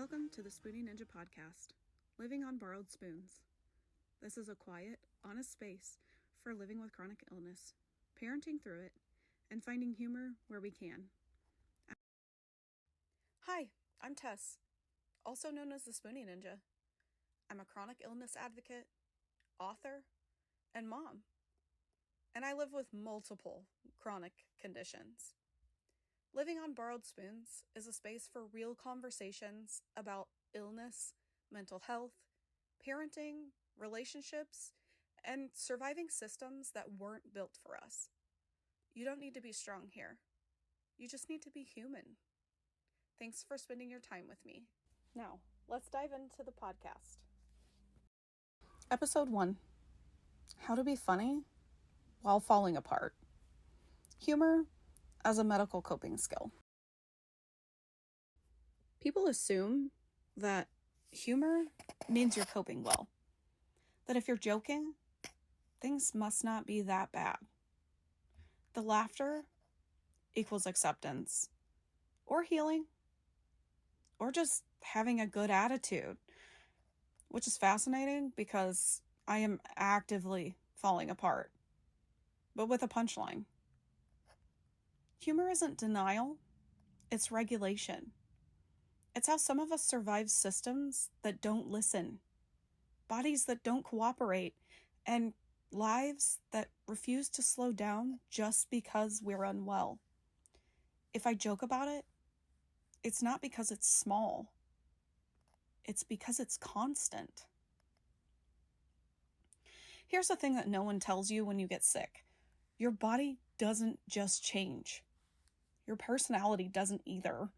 Welcome to the SpoonieNinja podcast, Living on Borrowed Spoons. This is a quiet, honest space for living with chronic illness, parenting through it, and finding humor where we can. Hi, I'm Tess, also known as the SpoonieNinja. I'm a chronic illness advocate, author, and mom. And I live with multiple chronic conditions. Living on Borrowed Spoons is a space for real conversations about illness, mental health, parenting, relationships, and surviving systems that weren't built for us. You don't need to be strong here. You just need to be human. Thanks for spending your time with me. Now, let's dive into the podcast. Episode 1. How to be funny while falling apart. Humor as a medical coping skill. People assume that humor means you're coping well. That if you're joking, things must not be that bad. The laughter equals acceptance, or healing, or just having a good attitude, which is fascinating because I am actively falling apart, but with a punchline. Humor isn't denial, it's regulation. It's how some of us survive systems that don't listen, bodies that don't cooperate, and lives that refuse to slow down just because we're unwell. If I joke about it, it's not because it's small. It's because it's constant. Here's the thing that no one tells you when you get sick. Your body doesn't just change. Your personality doesn't either.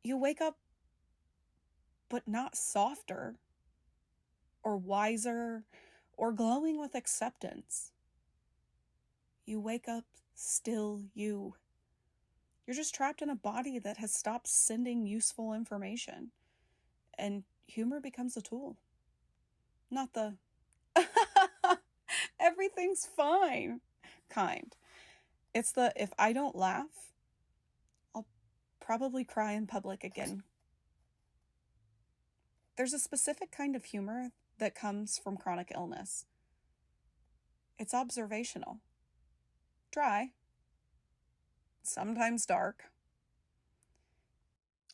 You wake up, but not softer, or wiser, or glowing with acceptance. You wake up still you. You're just trapped in a body that has stopped sending useful information. And humor becomes a tool. Not the everything's fine kind. It's the, if I don't laugh, I'll probably cry in public again. There's a specific kind of humor that comes from chronic illness. It's observational, dry, sometimes dark.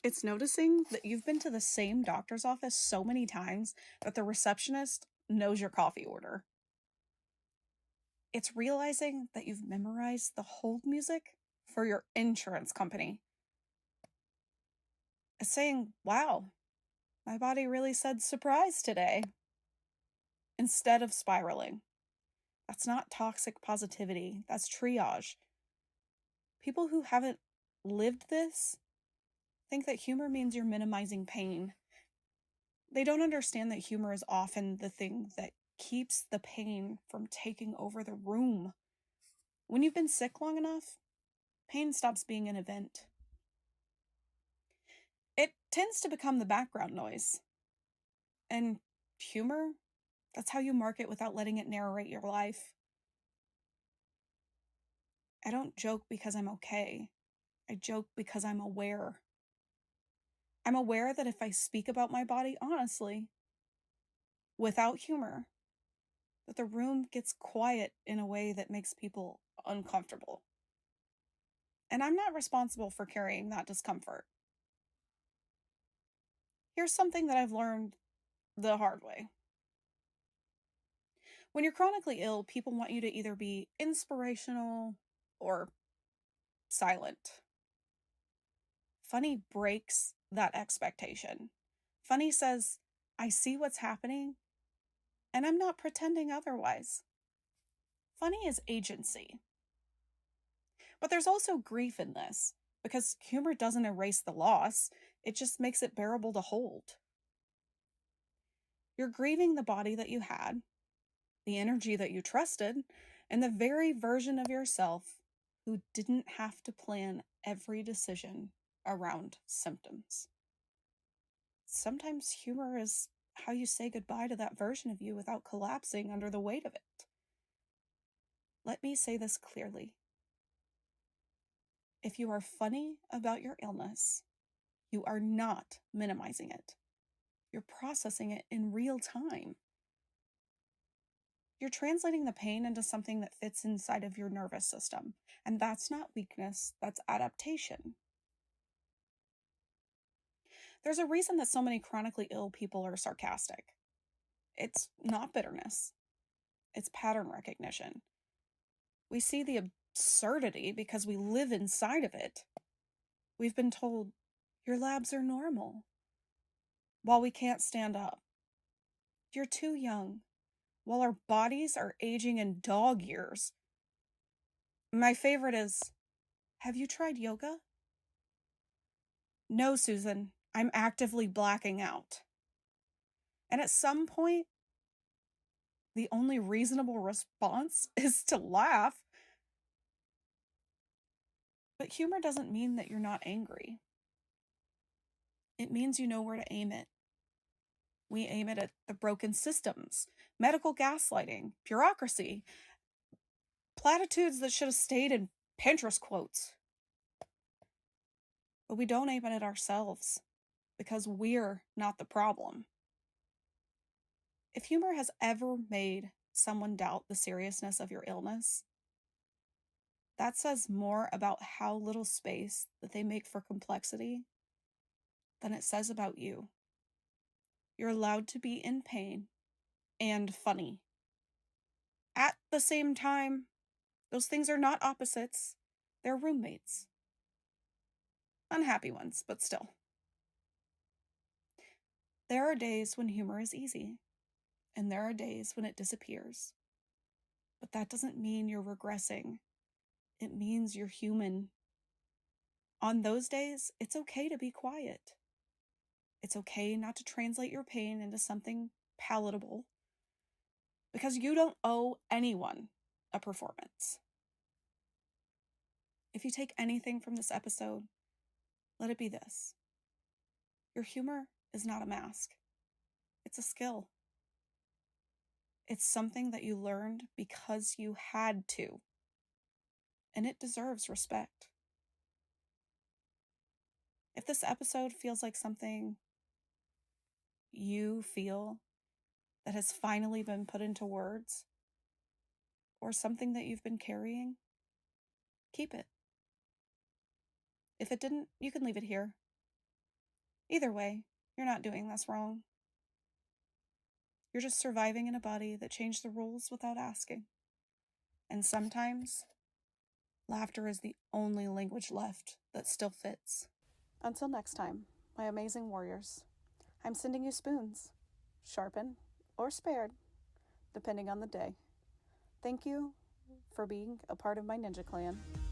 It's noticing that you've been to the same doctor's office so many times that the receptionist knows your coffee order. It's realizing that you've memorized the hold music for your insurance company. It's saying, wow, my body really said surprise today, instead of spiraling. That's not toxic positivity, that's triage. People who haven't lived this think that humor means you're minimizing pain. They don't understand that humor is often the thing that keeps the pain from taking over the room. When you've been sick long enough, pain stops being an event. It tends to become the background noise. And humor, that's how you mark it without letting it narrate your life. I don't joke because I'm okay. I joke because I'm aware. I'm aware that if I speak about my body honestly, without humor, that the room gets quiet in a way that makes people uncomfortable. And I'm not responsible for carrying that discomfort. Here's something that I've learned the hard way. When you're chronically ill, people want you to either be inspirational or silent. Funny breaks that expectation. Funny says, I see what's happening, and I'm not pretending otherwise. Funny is agency. But there's also grief in this, because humor doesn't erase the loss, it just makes it bearable to hold. You're grieving the body that you had, the energy that you trusted, and the very version of yourself who didn't have to plan every decision around symptoms. Sometimes humor is how you say goodbye to that version of you without collapsing under the weight of it. Let me say this clearly. If you are funny about your illness, You are not minimizing it. You're processing it in real time. You're translating the pain into something that fits inside of your nervous system. And that's not weakness, that's adaptation. There's a reason that so many chronically ill people are sarcastic. It's not bitterness. It's pattern recognition. We see the absurdity because we live inside of it. We've been told, your labs are normal, while we can't stand up. You're too young, while our bodies are aging in dog years. My favorite is, have you tried yoga? No, Susan, I'm actively blacking out. And at some point, the only reasonable response is to laugh. But humor doesn't mean that you're not angry. It means you know where to aim it. We aim it at the broken systems, medical gaslighting, bureaucracy, platitudes that should have stayed in Pinterest quotes. But we don't aim it at ourselves because we're not the problem. If humor has ever made someone doubt the seriousness of your illness, that says more about how little space that they make for complexity than it says about you. You're allowed to be in pain and funny. At the same time, those things are not opposites. They're roommates. Unhappy ones, but still. There are days when humor is easy, and there are days when it disappears. But that doesn't mean you're regressing. It means you're human. On those days, it's okay to be quiet. It's okay not to translate your pain into something palatable, because you don't owe anyone a performance. If you take anything from this episode, let it be this. Your humor is not a mask. It's a skill. It's something that you learned because you had to, and it deserves respect. If this episode feels like something you feel that has finally been put into words, or something that you've been carrying, keep it. If it didn't, you can leave it here. Either way, you're not doing this wrong. You're just surviving in a body that changed the rules without asking. And sometimes, laughter is the only language left that still fits. Until next time, my amazing warriors, I'm sending you spoons, sharpened or spared, depending on the day. Thank you for being a part of my ninja clan.